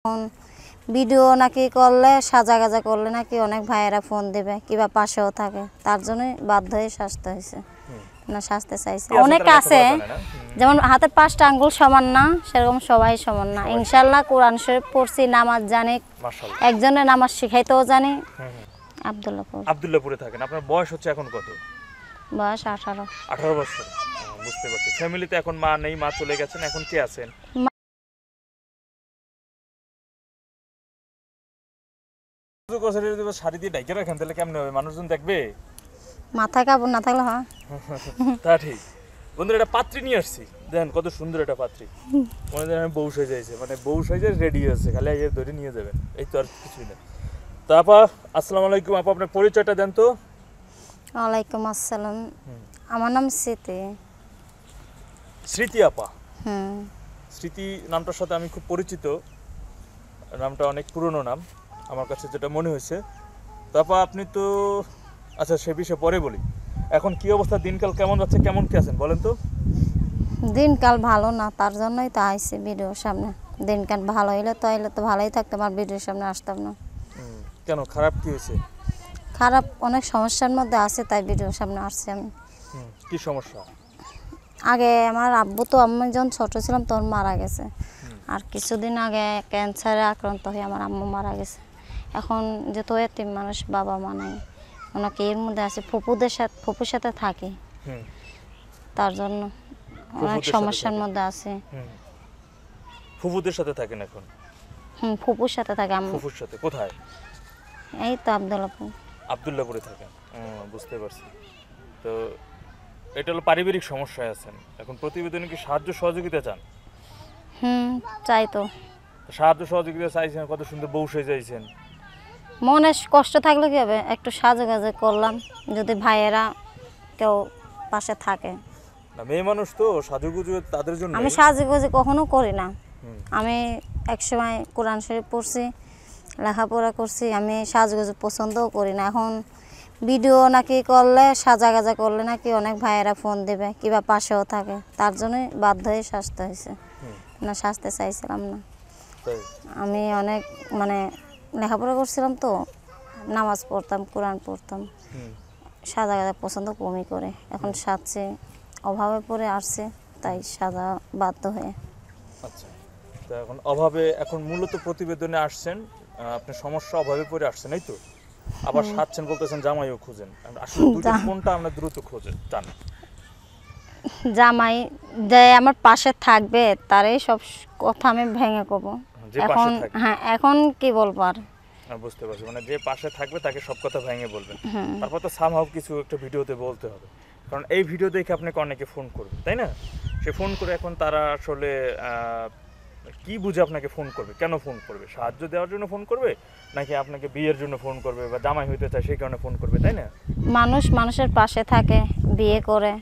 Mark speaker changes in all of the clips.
Speaker 1: এখন ভিডিও নাকি করলে সাজা করলে নাকি অনেক ভাইয়েরা ফোন দেবে কিবা পাশেও থাকে, তার জন্যই বাধ্য হয়ে শাস্তে হয়েছে না, শাস্তে চাইছে। অনেক আছে যেমন হাতের 5টা আঙ্গুল সমান না, সেরকম সবাই সমান না। ইনশাল্লাহ কোরআন শরীফ পড়ছি, নামাজ জানি, একজনের নামাজ শিখাইতেও জানি।
Speaker 2: আব্দুল্লাহপুরে থাকেন। আপনার বয়স হচ্ছে এখন কত?
Speaker 1: বয়স 18
Speaker 2: বছর। বুঝতে পারছি। ফ্যামিলিতে এখন মা নেই, মা চলে গেছেন, এখন কে আছেন? শাড়ি দিয়ে ঢেকে রাখেন, তাহলে কেমন হবে? মানুষজন দেখবে,
Speaker 1: মাথায় কাপড় না থাকলে হয়।
Speaker 2: তা ঠিক। বন্ধুরা, একটা পাত্রী নিয়ে আসছি, দেখেন কত সুন্দর একটা পাত্রী। মনে হয় বউ সাজাইছে, মানে বউ সাজে রেডি আছে, খালি এর ধরে নিয়ে যাবেন, এই তো আর কিছুই না। তা আপা, আসসালামু আলাইকুম। আপা, আপনার পরিচয়টা দেন তো।
Speaker 1: ওয়ালাইকুম আসসালাম, আমার নাম স্মৃতি।
Speaker 2: স্মৃতি আপা? স্মৃতি নামটার সাথে আমি খুব পরিচিত, নামটা অনেক পুরনো নাম আমার কাছে যেটা মনে হয়েছে। তারপর আপনি তো, আচ্ছা সে বিষয়ে পরে বলি। এখন কি অবস্থা, দিনকাল কেমন যাচ্ছে, কেমন কি আছেন বলেন তো?
Speaker 1: দিনকাল ভালো না, তার জন্যই তো আইছি ভিডিওর সামনে। দিনকাল ভালো হইলে তো ভালোই থাকতাম, আর ভিডিওর সামনে আসতাম না।
Speaker 2: কেন, খারাপ কি হয়েছে?
Speaker 1: খারাপ অনেক সমস্যার মধ্যে আছে, তাই ভিডিওর সামনে আসছি আমি।
Speaker 2: কি সমস্যা?
Speaker 1: আগে আমার আব্বু তো, আমি যখন ছোট ছিলাম তখন মারা গেছে, আর কিছুদিন আগে ক্যান্সারে আক্রান্ত হয়ে আমার আম্মু মারা গেছে। এখন যেহেতু এতিম মানুষ, বাবা মা নাই, ওনাকে এর মধ্যে আছে, ফুপুর সাথে থাকি, তার জন্য অনেক সমস্যার মধ্যে আছে।
Speaker 2: ফুফুদের সাথে থাকেন এখন?
Speaker 1: ফুপুর সাথে থাকে।
Speaker 2: ফুফুর সাথে কোথায়?
Speaker 1: এই তো
Speaker 2: আব্দুল্লাহপুরে থাকেন। বুঝতে পারছি। তো এটা হলো পারিবারিক সমস্যায় আছেন এখন। প্রতিবেদনে কি সাহায্য সহযোগিতা চান?
Speaker 1: চাই তো।
Speaker 2: সাহায্য সহযোগিতা চাইছেন, কত সুন্দর বউ সাজাইছেন।
Speaker 1: মনে কষ্ট থাকলে কি হবে, একটু সাজুগুজু করলাম, যদি ভাইয়েরা কেউ পাশে থাকে।
Speaker 2: না, মেয়ে মানুষ তো সাজুগুজু তাদের জন্য।
Speaker 1: আমি সাজুগুজু কখনো করি না। আমি একসময় কোরআন শরীফ পড়ছি, লেখাপড়া করছি, আমি সাজুগুজু পছন্দও করি না। এখন ভিডিও নাকি করলে সাজা করলে নাকি অনেক ভাইয়েরা ফোন দেবে কিবা পাশেও থাকে, তার জন্যই বাধ্য হয়ে শাস্তে হয়েছে না, শাস্তে চাইছিলাম না। আমি অনেক মানে লেখাপড়া করছিলাম তো, নামাজ পড়তাম, কোরআন পড়তাম, সাজা পছন্দ কমই করে। এখন সাজছে, অভাবে পড়ে আসছে, তাই সাজা বাধ্য হয়ে।
Speaker 2: আচ্ছা, তো এখন অভাবে, এখন মূলত প্রতিবেদনে আসছেন, আপনি সমস্যা অভাবে পড়ে আসছেন, এই তো? আবার সাজছেন বলতেছেন, জামাইও খুঁজেন, আসলে দুটো কোনটা আমরা দ্রুত খুঁজে চান?
Speaker 1: জামাই যে আমার পাশে থাকবে, তারই সব কথা আমি ভেঙে কব। এখন এখন কি বলবো আর?
Speaker 2: বুঝতে পারছি, মানে যে পাশে থাকবে তাকে সব কথা ভেঙে বলবেন। তারপর তো সামহাও কিছু একটা ভিডিওতে বলতে হবে, কারণ এই ভিডিও দেখে আপনাকে অনেকে ফোন করবে, তাই না? সে ফোন করে, এখন তারা আসলে কি বুঝে আপনাকে ফোন করবে, কেন ফোন করবে? সাহায্য দেওয়ার জন্য ফোন করবে, নাকি আপনাকে বিয়ের জন্য ফোন করবে, বা জামাই হইতে চায় সেই কারণে ফোন করবে, তাই না?
Speaker 1: মানুষের পাশে থাকে, বিয়ে করে।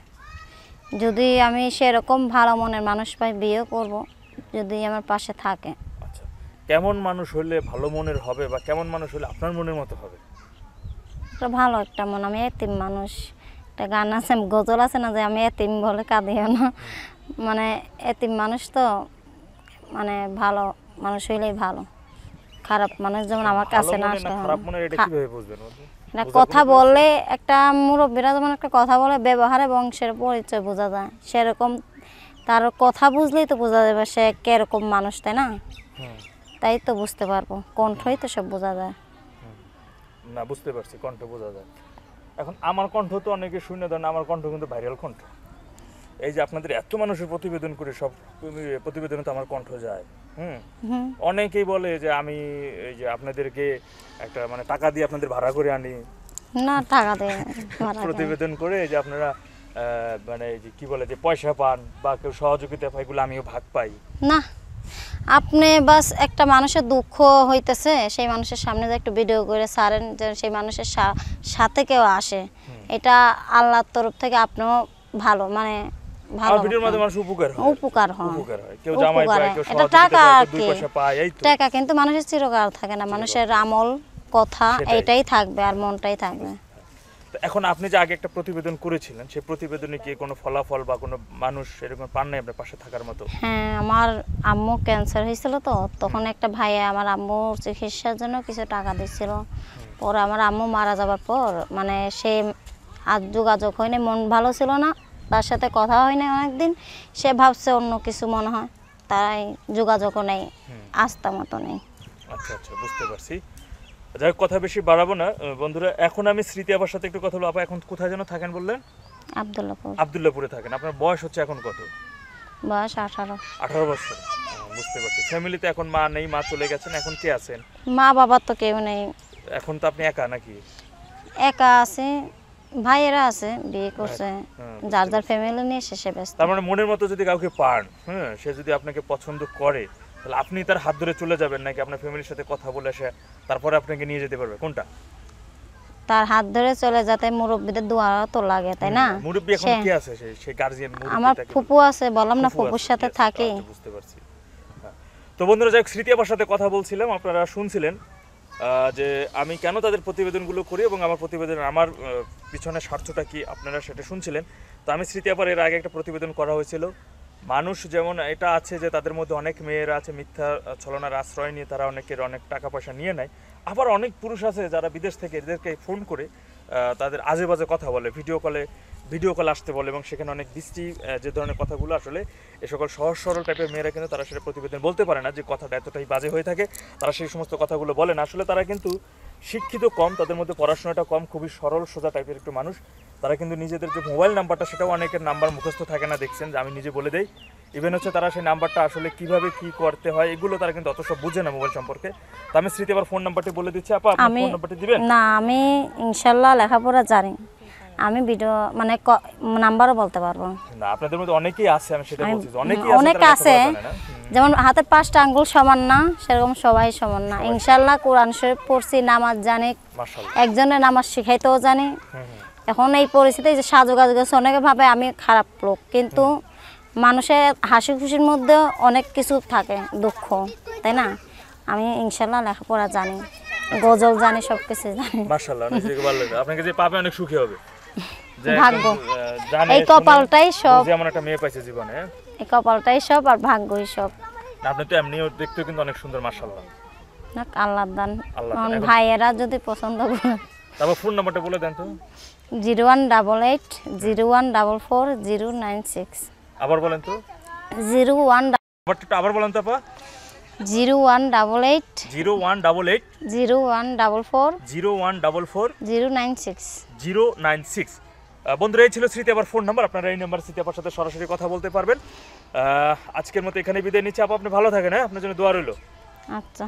Speaker 1: যদি আমি সেরকম ভালো মনের মানুষ পাই, বিয়ে করব, যদি আমার পাশে থাকে।
Speaker 2: আচ্ছা, কেমন মানুষ হলে ভালো মনের হবে, বা কেমন মানুষ হলে আপনার মনের মতো হবে?
Speaker 1: ভালো একটা মন। আমি এতিম মানুষ, একটা গান আছে, গজল আছে না, যে আমি এতিম বলে কাঁদিও না। মানে এতিম মানুষ তো, মানে ভালো মানুষ হইলেই ভালো। খারাপ মানুষ যেমন আমার কাছে না আসে। কথা বললে, একটা মুরব্বীরা যেমন একটা কথা বলে, ব্যবহারে বংশের পরিচয় বোঝা যায়, সেরকম তার কথা বুঝলেই তো বোঝা যাবে সে কিরকম মানুষ, তাই না? তাই তো বুঝতে পারবো, কণ্ঠই তো সব বোঝা যায়।
Speaker 2: না, বুঝতে পারছি, কণ্ঠ বোঝা যায়। এখন আমার কণ্ঠ তো অনেকে শুনে দেন, আমার কণ্ঠ কিন্তু ভাইরাল কণ্ঠ। এই যে আপনাদের এত মানুষের প্রতিবেদন করে, সব প্রতিবেদনে তো আমার কণ্ঠ যায়। অনেকেই বলে যে আমি এই যে আপনাদেরকে একটা মানে টাকা দিয়ে আপনাদের ভাড়া করে আনি।
Speaker 1: না, টাকা দিয়ে
Speaker 2: প্রতিবেদন করে যে আপনারা মানে যে কি বলে যে পয়সা পান, বা কেউ সহযোগিতা পায়, এগুলো আমিও ভাগ পাই
Speaker 1: না। আপনি বাস একটা মানুষের দুঃখ হইতেছে, সেই মানুষের সামনে যে একটু ভিডিও করে ছাড়েন, যে সেই মানুষের সাথে কেউ আসে, এটা আল্লাহর তরফ থেকে আপনিও ভালো, মানে ভালো
Speaker 2: ভিডিওর মাধ্যমে মানুষ উপকার হয়। কেউ জামাই পায়, কেউ সহযোগিতা পায়, কেউ দুই পয়সা পায়, এই তো।
Speaker 1: টাকা কিন্তু মানুষের চিরকাল থাকে না, মানুষের আমল কথা এটাই থাকবে, আর মনটাই থাকবে।
Speaker 2: এখন আপনি যে আগে একটা প্রতিবেদন করেছিলেন সেই প্রতিবেদনে কি কোনো ফলাফল বা কোনো মানুষ এরকম পান নাই আপনার পাশে থাকার মতো?
Speaker 1: হ্যাঁ, আমার আম্মু ক্যান্সার হয়েছিল, তো তখন একটা ভাইয়া আমার আম্মুর চিকিৎসার জন্য কিছু টাকা দিচ্ছিল। পরে আমার আম্মু মারা যাবার পর মানে সে আর যোগাযোগ হয়নি, মন ভালো ছিল না, তার সাথে কথা হয়নি অনেকদিন। সে ভাবছে অন্য কিছু মনে হয়, তাই যোগাযোগও নেই, আস্থা মতো নেই।
Speaker 2: আচ্ছা আচ্ছা, বুঝতে পারছি। যাই হোক, কথা বেশি বাড়াবো না বন্ধুরা। এখন আমি স্মৃতি আপার সাথে একটু কথা বলবো। আপা এখন কোথায় যেন থাকেন বললেন?
Speaker 1: আব্দুল্লাহপুর।
Speaker 2: আব্দুল্লাহপুরে থাকেন। আপনার বয়স হচ্ছে এখন কত?
Speaker 1: বয়স 18।
Speaker 2: 18 বছর। বুঝতে পারছি। ফ্যামিলিতে এখন মা নেই, মা চলে গেছেন, এখন কে আছেন?
Speaker 1: মা বাবার তো কেউ নেই,
Speaker 2: এখন তো আপনি একা নাকি?
Speaker 1: একা আছে, ভাইয়েরা আছে, বিয়ে করছে, যার যার ফ্যামিলি নিয়ে শেষে ব্যস্ত।
Speaker 2: তার মানে মনের মতো যদি কাউকে পান, হ্যাঁ, সে যদি আপনাকে পছন্দ করে, তাহলে আপনি তার হাত ধরে চলে যাবেন নাকি আপনার ফ্যামিলির সাথে কথা বলে সে তারপরে আপনাকে নিয়ে যেতে পারবে? কোনটা?
Speaker 1: তার হাত ধরে চলে যাতে মুরব্বীদের দোয়া তো লাগে, তাই না?
Speaker 2: মুরব্বি এখন কে আছে? সেই গার্জিয়ান মুরব্বি?
Speaker 1: আমার ফুপু আছে, বললাম না, ফুপুর সাথে থাকি।
Speaker 2: বুঝতে পারছি। তো বন্ধুরা, যাক, স্মৃতি আপার সাথে কথা বলছিলাম, আপনারা শুনছিলেন যে আমি কেন তাদের প্রতিবেদনগুলো করি এবং আমার প্রতিবেদন, আমার পিছনে স্বার্থটা কি, আপনারা সেটা শুনছিলেন। তো আমি স্মৃতি আপার এর আগে একটা প্রতিবেদন করা হয়েছিল। মানুষ যেমন এটা আছে যে তাদের মধ্যে অনেক মেয়েরা আছে মিথ্যা ছলনার আশ্রয় নিয়ে তারা অনেকের অনেক টাকা পয়সা নিয়ে নেয়। আবার অনেক পুরুষ আছে যারা বিদেশ থেকে এদেরকে ফোন করে তাদের আজে বাজে কথা বলে, ভিডিও কল আসতে বলে, এবং সেখানে অনেক দৃষ্টি যে ধরনের কথাগুলো আসলে এ সকল সহজ সরল টাইপের মেয়েরা কিন্তু তারা সেটা প্রতিবেদন বলতে পারে না যে কথাটা এতটাই বাজে হয়ে থাকে, তারা সেই সমস্ত কথাগুলো বলে না। আসলে তারা কিন্তু শিক্ষিত কম, তাদের মধ্যে পড়াশোনাটা কম, খুবই সরল সোজা টাইপের একটু মানুষ। তারা কিন্তু নিজেদের যে মোবাইল নাম্বারটা, সেটাও অনেকের নাম্বার মুখস্থ থাকে না, দেখছেন যে আমি নিজে বলে দেই। ইভেন হচ্ছে তারা সেই নাম্বারটা আসলে কিভাবে কি করতে হয় এগুলো তারা কিন্তু অত সব বুঝে না মোবাইল সম্পর্কে। তো আমি স্মৃতি আবার ফোন নাম্বারটি বলে দিচ্ছি। আপা, আপনার ফোন নাম্বারটি দিবেন?
Speaker 1: না, আমি ইনশাল্লাহ লেখাপড়া জানি, আমি ভিডিও মানে নাম্বারও বলতে পারবো
Speaker 2: না। আপনাদের মধ্যে অনেকেই আছে, আমি সেটা বলছি,
Speaker 1: অনেক আছে, যেমন হাতের 5টা আঙ্গুল সমান না, সেরকম সবাই সমান না। ইনশাল্লাহ কোরআন শরীফ পড়ছি, নামাজ জানি, একজনের নামাজ শিখাইতেও জানি। এখন এই পরিস্থিতি যে সাজুগাজ গেছে, অনেকে ভাবে আমি খারাপ লোক, কিন্তু মানুষের হাসি খুশির মধ্যে অনেক কিছু থাকে, দুঃখ, তাই না? আমি ইনশাল্লাহ লেখাপড়া জানি, গজল জানি, সব কিছু জানি।
Speaker 2: মাশাআল্লাহ, অনেক ভালো লাগে। আপনাকে যে পাবে অনেক সুখী হবে।
Speaker 1: ভাগ্য, এই কপালটাই সব,
Speaker 2: যেমন একটা মেয়ে পাইছে জীবনে,
Speaker 1: এই কপালটাই সব, আর ভাগ্যই সব।
Speaker 2: আপনি তো এমনিও দেখতেও কিন্তু অনেক সুন্দর, মাশাআল্লাহ।
Speaker 1: না, আল্লাহর দান। ভাইয়েরা যদি পছন্দ করে।
Speaker 2: তারপর ফোন নাম্বারটা বলে দেন তো।
Speaker 1: 0188044096।
Speaker 2: আবার বলেন তো।
Speaker 1: 01
Speaker 2: নাম্বারটা আবার বলেন তো আপা।
Speaker 1: 0188
Speaker 2: 0188
Speaker 1: 0144
Speaker 2: 0144
Speaker 1: 096
Speaker 2: 096। বন্ধুরা, এই ছিল স্মৃতি আপার ফোন নাম্বার। আপনারা এই নাম্বার স্মৃতি আপার সাথে সরাসরি কথা বলতে পারবেন। আজকের মতো এখানে বিদায় নিচ্ছি। আপা, আপনি ভালো থাকেন, হ্যাঁ, আপনার জন্য দোয়া রইল।
Speaker 1: আচ্ছা।